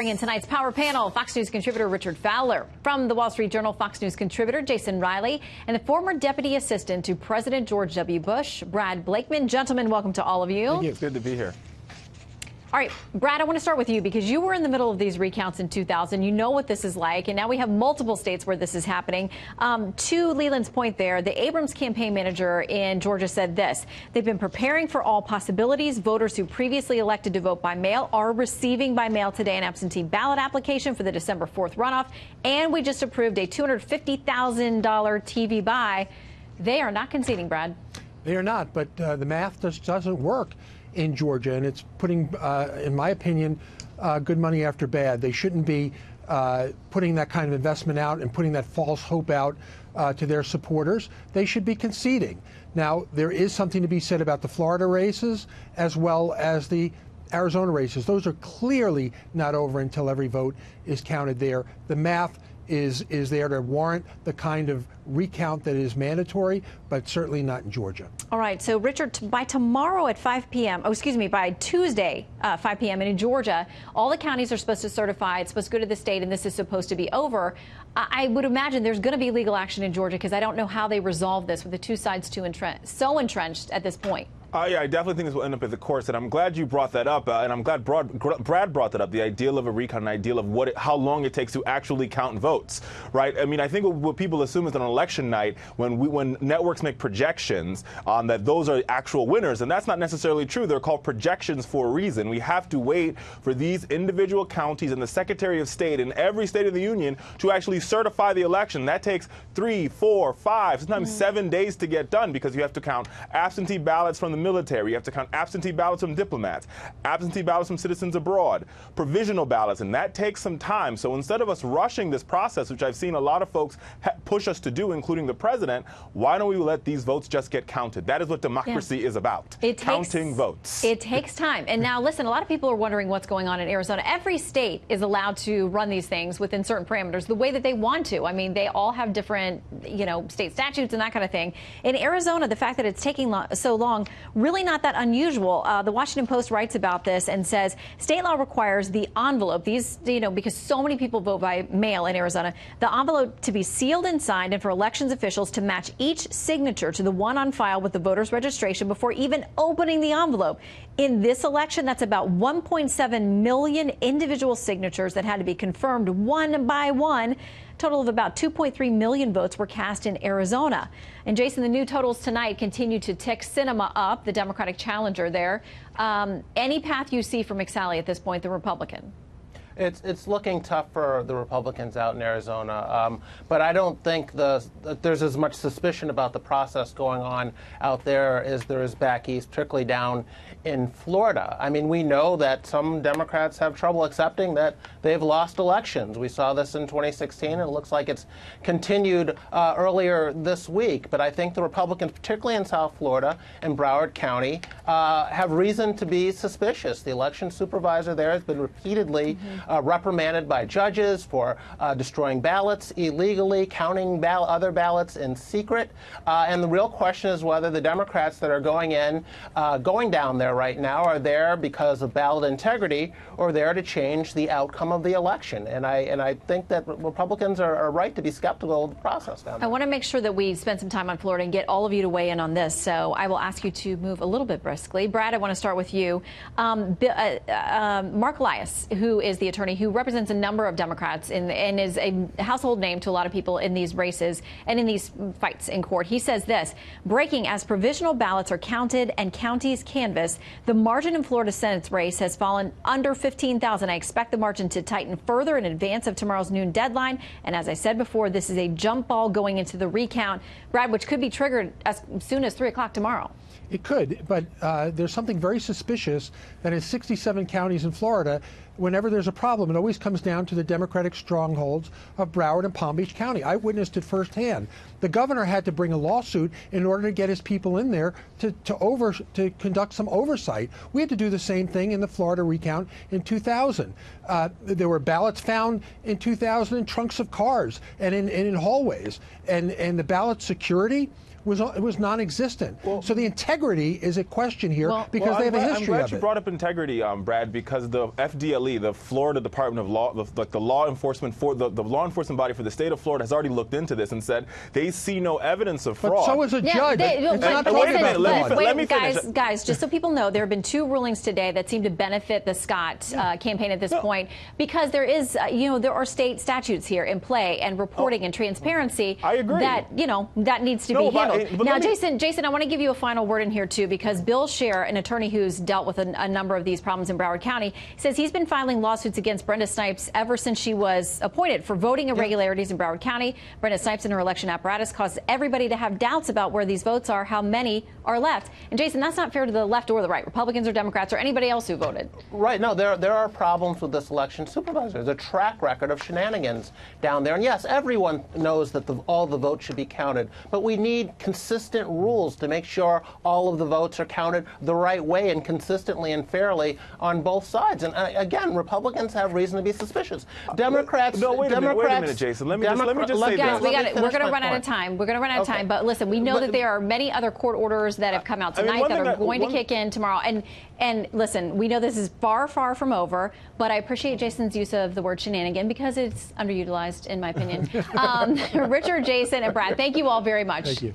In tonight's Power Panel, Fox News contributor Richard Fowler, from the Wall Street Journal Fox News contributor Jason Riley, and the former deputy assistant to President George W. Bush, Brad Blakeman. Gentlemen, welcome to all of you. Thank you. It's good to be here. All right, Brad, I want to start with you because you were in the middle of these recounts in 2000. You know what this is like, and now we have multiple states where this is happening. To Leland's point there, the Abrams campaign manager in Georgia said this: they've been preparing for all possibilities. Voters who previously elected to vote by mail are receiving by mail today an absentee ballot application for the December 4th runoff, and we just approved a $250,000 TV buy. They are not conceding, Brad. They are not, but the math just doesn't work in Georgia, and it's putting, in my opinion, good money after bad. They shouldn't be putting that kind of investment out and putting that false hope out to their supporters. They should be conceding. Now, there is something to be said about the Florida races as well as the Arizona races. Those are clearly not over until every vote is counted there. The math is there to warrant the kind of recount that is mandatory, but certainly not in Georgia. All right. So, Richard, by tomorrow at 5 p.m., by Tuesday, 5 p.m., and in Georgia, all the counties are supposed to certify. It's supposed to go to the state, and this is supposed to be over. I would imagine there's going to be legal action in Georgia because I don't know how they resolve this with the two sides so entrenched at this point. Yeah, I definitely think this will end up at the courts, and I'm glad you brought that up, and I'm glad Brad brought that up, the ideal of a recount, an ideal of how long it takes to actually count votes, right? I mean, I think what people assume is that on election night, when networks make projections, that those are actual winners, and that's not necessarily true. They're called projections for a reason. We have to wait for these individual counties and the Secretary of State in every state of the union to actually certify the election. That takes 3, 4, 5, sometimes 7 days to get done because you have to count absentee ballots from the military, you have to count absentee ballots from diplomats, absentee ballots from citizens abroad, provisional ballots, and that takes some time. So instead of us rushing this process, which I've seen a lot of folks push us to do, including the president, why don't we let these votes just get counted? That is what democracy is about, counting votes. It takes time. And now, listen, a lot of people are wondering what's going on in Arizona. Every state is allowed to run these things within certain parameters the way that they want to. I mean, they all have different, state statutes and that kind of thing. In Arizona, the fact that it's taking so long, really not that unusual. The Washington Post writes about this and says state law requires the envelope, because so many people vote by mail in Arizona, the envelope to be sealed and signed and for elections officials to match each signature to the one on file with the voter's registration before even opening the envelope. In this election, that's about 1.7 million individual signatures that had to be confirmed one by one. Total of about 2.3 million votes were cast in Arizona. And Jason, the new totals tonight continue to tick Sinema up, the Democratic challenger there. Any path you see for McSally at this point, the Republican? It's looking tough for the Republicans out in Arizona, but I don't think that there's as much suspicion about the process going on out there as there is back east, particularly down in Florida. I mean, we know that some Democrats have trouble accepting that they've lost elections. We saw this in 2016, and it looks like it's continued earlier this week. But I think the Republicans, particularly in South Florida and Broward County, have reason to be suspicious. The election supervisor there has been repeatedly reprimanded by judges for destroying ballots illegally, counting other ballots in secret. And the real question is whether the Democrats that are going down there right now are there because of ballot integrity or there to change the outcome of the election. And I think that Republicans are right to be skeptical of the process down there. I want to make sure that we spend some time on Florida and get all of you to weigh in on this. So I will ask you to move a little bit briskly. Brad, I want to start with you. Mark Elias, who is the attorney who represents a number of Democrats and is a household name to a lot of people in these races and in these fights in court. He says this: breaking as provisional ballots are counted and counties canvass, the margin in Florida Senate's race has fallen under 15,000. I expect the margin to tighten further in advance of tomorrow's noon deadline. And as I said before, this is a jump ball going into the recount, Brad, which could be triggered as soon as 3 o'clock tomorrow. It could, but there's something very suspicious that in 67 counties in Florida, whenever there's a problem, it always comes down to the Democratic strongholds of Broward and Palm Beach County. I witnessed it firsthand. The governor had to bring a lawsuit in order to get his people in there to conduct some oversight. We had to do the same thing in the Florida recount in 2000. There were ballots found in 2000 in trunks of cars and in hallways. And the ballot security was non-existent. So the integrity is a question here because they have a history I'm glad of you it. brought up integrity, Brad, because the FDLE, the Florida Department of Law, the law enforcement body for the state of Florida, has already looked into this and said they see no evidence of fraud. But so is a judge. It's not talking about fraud. Let me finish. Guys, just so people know, there have been 2 rulings today that seem to benefit the Scott campaign at this point, because there is, there are state statutes here in play and reporting and transparency. I agree. That that needs to be handled. Now, Jason, I want to give you a final word in here too, because Bill Scher, an attorney who's dealt with a number of these problems in Broward County, says he's been filing lawsuits against Brenda Snipes ever since she was appointed for voting irregularities in Broward County. Brenda Snipes and her election apparatus caused everybody to have doubts about where these votes are, how many are left. And Jason, that's not fair to the left or the right, Republicans or Democrats or anybody else who voted. Right. No, there are problems with this election supervisor. There's a track record of shenanigans down there. And yes, everyone knows that all the votes should be counted, but we need consistent rules to make sure all of the votes are counted the right way and consistently and fairly on both sides. And again, Republicans have reason to be suspicious. Democrats. No, wait a minute, Jason. Let me just say guys, this. We're going to run out of time. We're going to run out of time. But listen, we know that there are many other court orders that have come out tonight that are going to kick in tomorrow. And listen, we know this is far, far from over, but I appreciate Jason's use of the word shenanigan because it's underutilized, in my opinion. Richard, Jason, and Brad, thank you all very much. Thank you.